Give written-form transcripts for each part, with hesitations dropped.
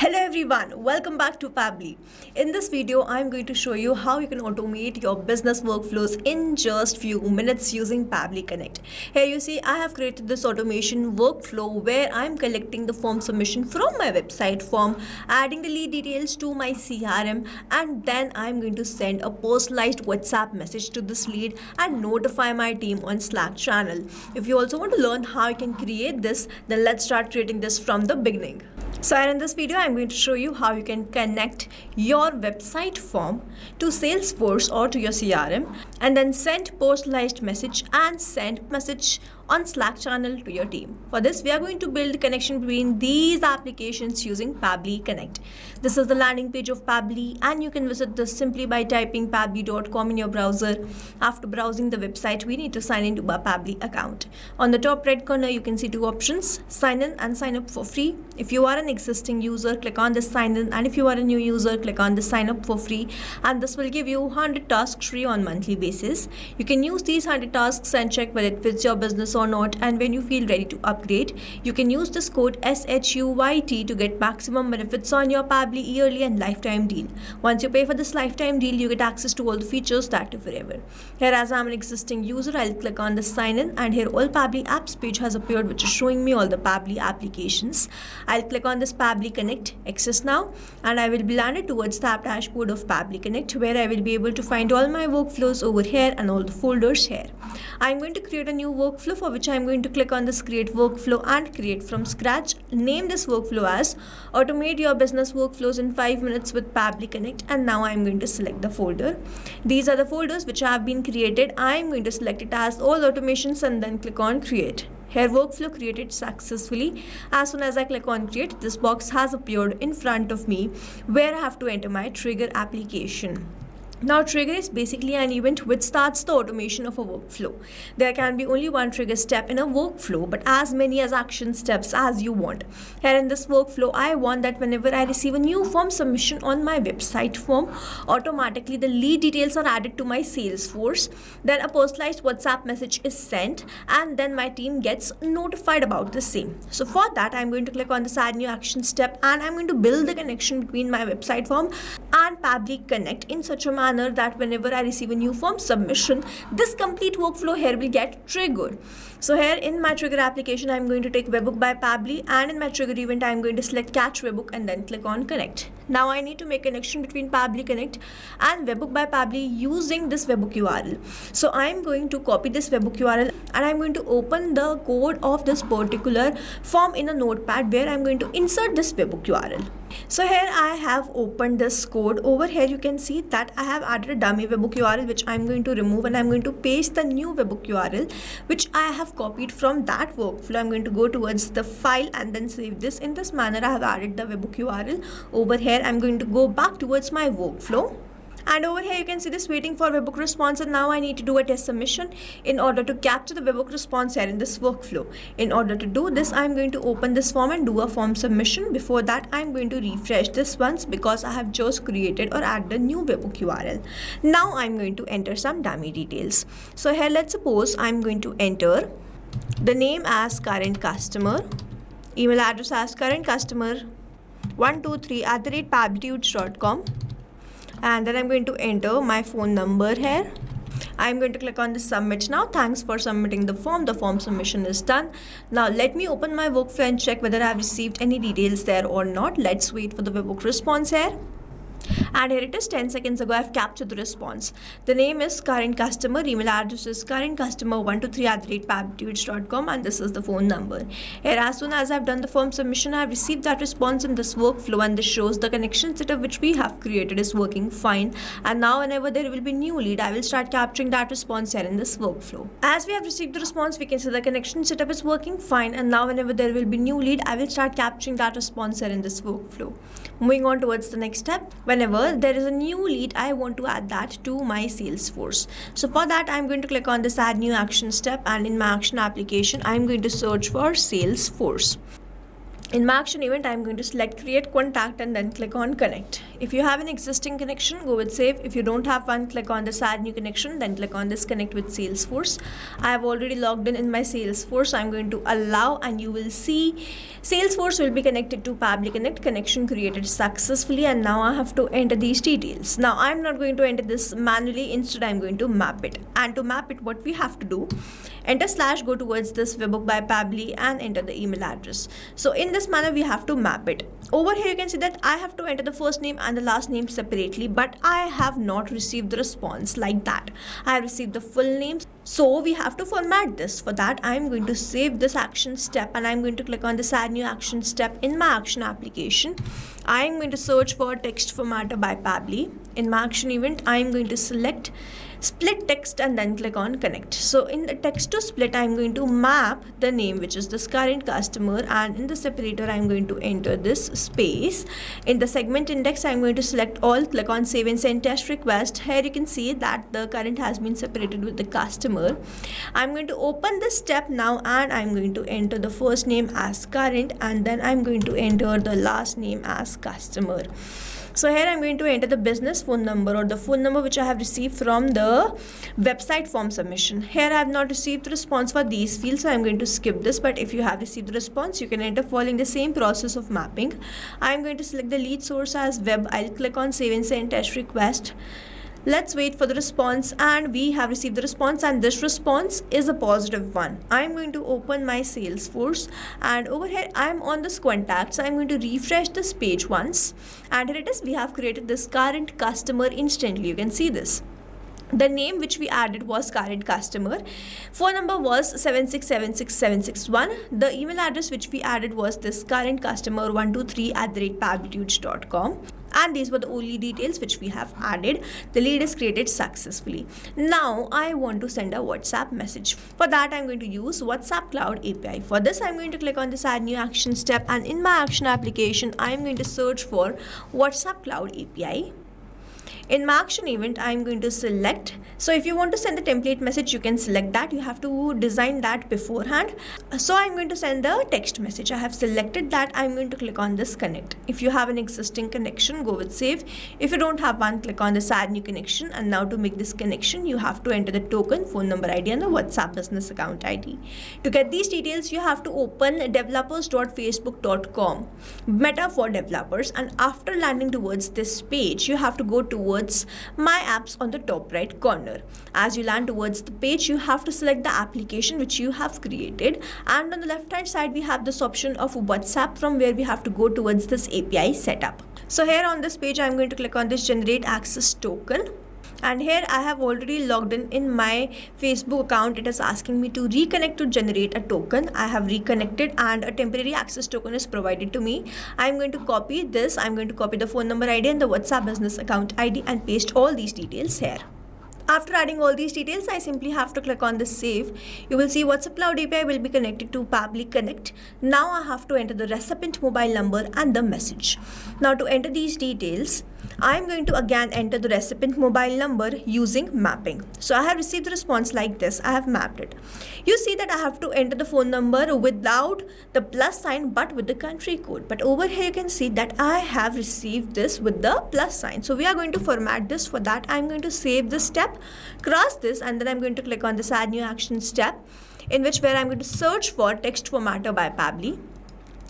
Hello everyone, welcome back to Pabbly. In this video, I'm going to show you how you can automate your business workflows in just few minutes using Pabbly Connect. Here you see I have created this automation workflow where I'm collecting the form submission from my website form, adding the lead details to my CRM, and then I'm going to send a personalized WhatsApp message to this lead and notify my team on Slack channel. If you also want to learn how you can create this, then let's start creating this from the beginning. So in this video, I'm going to show you how you can connect your website form to Salesforce or to your CRM and then send personalized message and send message on Slack channel to your team. For this, we are going to build connection between these applications using Pabbly Connect. This is the landing page of Pabbly, and you can visit this simply by typing pabbly.com in your browser. After browsing the website, we need to sign into our Pabbly account. On the top right corner, you can see two options: sign in and sign up for free. If you are an existing user, click on this sign in, and if you are a new user, click on the sign up for free, and this will give you 100 tasks free on monthly basis. You can use these 100 tasks and check whether it fits your business or not, and when you feel ready to upgrade, you can use this code SHUYT to get maximum benefits on your Pabbly yearly and lifetime deal. Once you pay for this lifetime deal, you get access to all the features that are forever. Here, as I'm an existing user, I'll click on the sign in, and here all Pabbly apps page has appeared, which is showing me all the Pabbly applications. I'll click on this Pabbly Connect access now, and I will be landed towards the app dashboard of Pabbly Connect, where I will be able to find all my workflows over here and all the folders here. I'm going to create a new workflow, for which I'm going to click on this create workflow and create from scratch. Name this workflow as automate your business workflows in 5 minutes with Pabbly Connect, and now I'm going to select the folder. These are the folders which have been created. I'm going to select it as all automations and then click on create. Here, workflow created successfully. As soon as I click on create, this box has appeared in front of me where I have to enter my trigger application. Now, trigger is basically an event which starts the automation of a workflow. There can be only one trigger step in a workflow, but as many as action steps as you want. Here in this workflow, I want that whenever I receive a new form submission on my website form, automatically the lead details are added to my Salesforce. Then a personalized WhatsApp message is sent, and then my team gets notified about the same. So for that, I'm going to click on this add new action step, and I'm going to build the connection between my website form and Pabbly Connect in such a manner that whenever I receive a new form submission, this complete workflow here will get triggered. So here in my trigger application, I'm going to take webbook by Pabbly, and in my trigger event, I'm going to select catch webbook and then click on connect. Now I need to make connection between Pabbly Connect and webbook by Pabbly using this webbook URL. So I'm going to copy this webbook URL, and I'm going to open the code of this particular form in a notepad where I'm going to insert this webbook URL. So here I have opened this code. Over here you can see that I have added a dummy webbook URL which I'm going to remove, and I'm going to paste the new webbook URL which I have copied from that workflow. I'm going to go towards the file and then save this. In this manner, I have added the webbook URL. Over here I'm going to go back towards my workflow. And over here you can see this waiting for webbook response, and now I need to do a test submission in order to capture the webbook response here in this workflow. In order to do this, I'm going to open this form and do a form submission. Before that, I'm going to refresh this once because I have just created or added a new webbook URL. Now I'm going to enter some dummy details. So here, let's suppose I'm going to enter the name as current customer, email address as current customer 123@pabblytudes.com, and then I'm going to enter my phone number here. I'm going to click on the submit now. Thanks for submitting the form. The form submission is done. Now let me open my workflow and check whether I have received any details there or not. Let's wait for the webbook response here. And here it is. 10 seconds ago, I've captured the response. The name is current customer, email address is current customer 123@pabblytudes.com, and this is the phone number. Here, as soon as I've done the form submission, I've received that response in this workflow, and this shows the connection setup which we have created is working fine. And now whenever there will be new lead, I will start capturing that response here in this workflow. As we have received the response, we can see the connection setup is working fine, and now whenever there will be new lead, I will start capturing that response here in this workflow. Moving on towards the next step, whenever there is a new lead, I want to add that to my Salesforce. So for that, I'm going to click on this add new action step, and in my action application, I'm going to search for Salesforce. In my action event, I'm going to select create contact and then click on connect. If you have an existing connection, go with save. If you don't have one, click on this add new connection, then click on this connect with Salesforce. I have already logged in my Salesforce. I'm going to allow, and you will see Salesforce will be connected to Pabbly Connect. Connection created successfully, and now I have to enter these details. Now I'm not going to enter this manually. Instead, I'm going to map it. And to map it, what we have to do, enter / go towards this webbook by Pabbly and enter the email address. So in this manner, we have to map it. Over here, you can see that I have to enter the first name and the last name separately, but I have not received the response like that. I have received the full names. So we have to format this. For that, I'm going to save this action step and I'm going to click on this add new action step in my action application. I'm going to search for text formatter by Pabbly. In my action event, I'm going to select split text and then click on connect. So in the text to split, I'm going to map the name, which is this current customer, and in the separator I'm going to enter this space. In the segment index, I'm going to select all, click on save and send test request. Here you can see that the current has been separated with the customer. I'm going to open this step now and I'm going to enter the first name as current and then I'm going to enter the last name as customer. So here I'm going to enter the business phone number or the phone number which I have received from the website form submission. Here I have not received the response for these fields, so I'm going to skip this. But if you have received the response, you can enter following the same process of mapping. I'm going to select the lead source as web. I'll click on save and send test request. Let's wait for the response, and we have received the response, and this response is a positive one. I'm going to open my Salesforce, and over here I'm on this contact, so I'm going to refresh this page once, and here it is. We have created this current customer instantly. You can see this. The name which we added was current customer. Phone number was 7676761. The email address which we added was this current customer 123@pabblytudes.com. And these were the only details which we have added. The lead is created successfully. Now I want to send a WhatsApp message. For that, I'm going to use WhatsApp Cloud API. For this, I'm going to click on this add new action step, and in my action application, I'm going to search for WhatsApp Cloud API. In my action event, I'm going to select. So if you want to send the template message, you can select that. You have to design that beforehand. So I'm going to send the text message. I have selected that. I'm going to click on this connect. If you have an existing connection, go with save. If you don't have one, click on this add new connection. And now to make this connection, you have to enter the token, phone number ID and the WhatsApp business account ID. To get these details, you have to open developers.facebook.com, Meta for developers. And after landing towards this page, you have to go towards my apps on the top right corner. As you land towards the page, you have to select the application which you have created, and on the left hand side we have this option of WhatsApp, from where we have to go towards this API setup. So here on this page, I'm going to click on this generate access token. And here I have already logged in my Facebook account. It is asking me to reconnect to generate a token. I have reconnected and a temporary access token is provided to me. I'm going to copy this. I'm going to copy the phone number ID and the WhatsApp business account ID and paste all these details here. After adding all these details, I simply have to click on the save. You will see WhatsApp Cloud API will be connected to Pabbly Connect. Now I have to enter the recipient mobile number and the message. Now to enter these details, I'm going to again enter the recipient mobile number using mapping. So I have received the response like this. I have mapped it. You see that I have to enter the phone number without the plus sign but with the country code. But over here you can see that I have received this with the plus sign. So we are going to format this. For that, I'm going to save this step, cross this, and then I'm going to click on this add new action step, in which where I'm going to search for text formatter by Pabbly.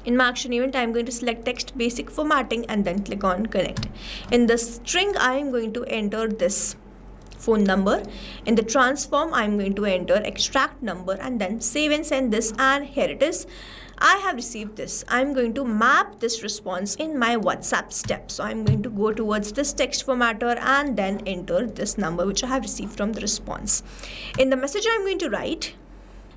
In my action event, I'm going to select text basic formatting and then click on connect. In the string, I am going to enter this phone number. In the transform, I'm going to enter extract number and then save and send this, and here it is. I have received this. I'm going to map this response in my WhatsApp step. So I'm going to go towards this text formatter and then enter this number which I have received from the response. In the message, I'm going to write.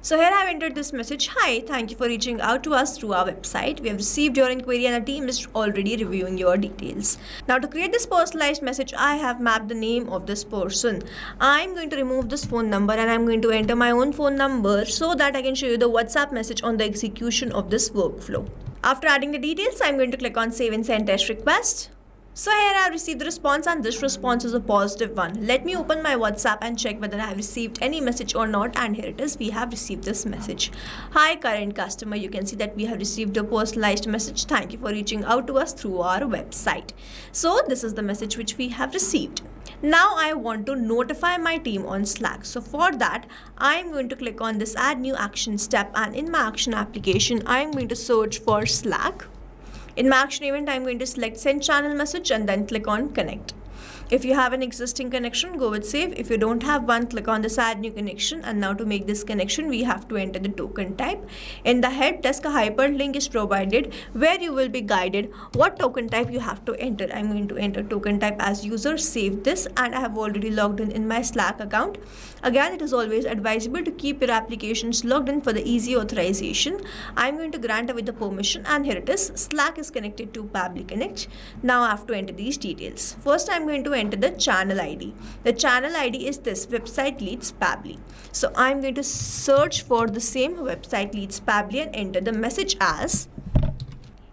So here I have entered this message. Hi, thank you for reaching out to us through our website. We have received your inquiry and our team is already reviewing your details. Now to create this personalized message, I have mapped the name of this person. I'm going to remove this phone number and I'm going to enter my own phone number so that I can show you the WhatsApp message on the execution of this workflow. After adding the details, I'm going to click on save and send test request. So here I have received the response, and this response is a positive one. Let me open my WhatsApp and check whether I have received any message or not, and here it is. We have received this message. Hi current customer, you can see that we have received a personalized message. Thank you for reaching out to us through our website. So this is the message which we have received. Now I want to notify my team on Slack. So for that, I am going to click on this add new action step, and in my action application, I am going to search for Slack. In my action event, I am going to select send channel message and then click on connect. If you have an existing connection, go with save. If you don't have one, click on this add new connection, and now to make this connection, we have to enter the token type. In the head desk, a hyperlink is provided where you will be guided what token type you have to enter. I'm going to enter token type as user, save this, and I have already logged in my Slack account. Again, it is always advisable to keep your applications logged in for the easy authorization. I'm going to grant away the permission, and here it is. Slack is connected to Pabbly Connect. Now I have to enter these details. First, I'm going to enter the channel ID. The channel ID is this, website leads Pabbly. So I'm going to search for the same website leads Pabbly and enter the message as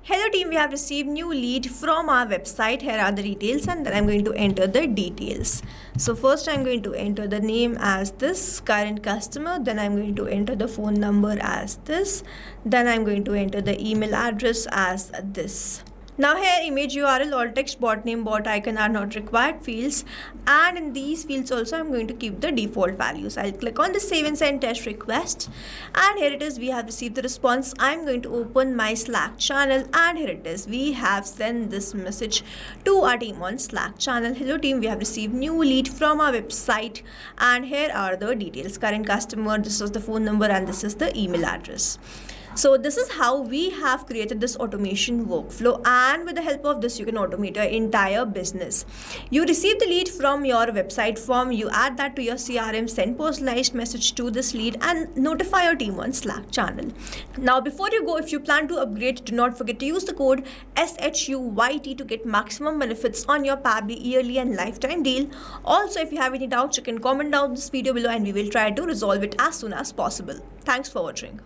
hello team, we have received new lead from our website. Here are the details, and then I'm going to enter the details. So first I'm going to enter the name as this, current customer, then I'm going to enter the phone number as this, then I'm going to enter the email address as this. Now here image URL, alt text, bot name, bot icon are not required fields, and in these fields also I'm going to keep the default values. I'll click on the save and send test request, and here it is. We have received the response. I'm going to open my Slack channel, and here it is. We have sent this message to our team on Slack channel. Hello team, we have received new lead from our website, and here are the details. Current customer, this is the phone number, and this is the email address. So this is how we have created this automation workflow, and with the help of this you can automate your entire business. You receive the lead from your website form, you add that to your CRM, send personalized message to this lead, and notify your team on Slack channel. Now before you go, if you plan to upgrade, do not forget to use the code SHUYT to get maximum benefits on your Pabbly yearly and lifetime deal. Also, if you have any doubts, you can comment down this video below and we will try to resolve it as soon as possible. Thanks for watching.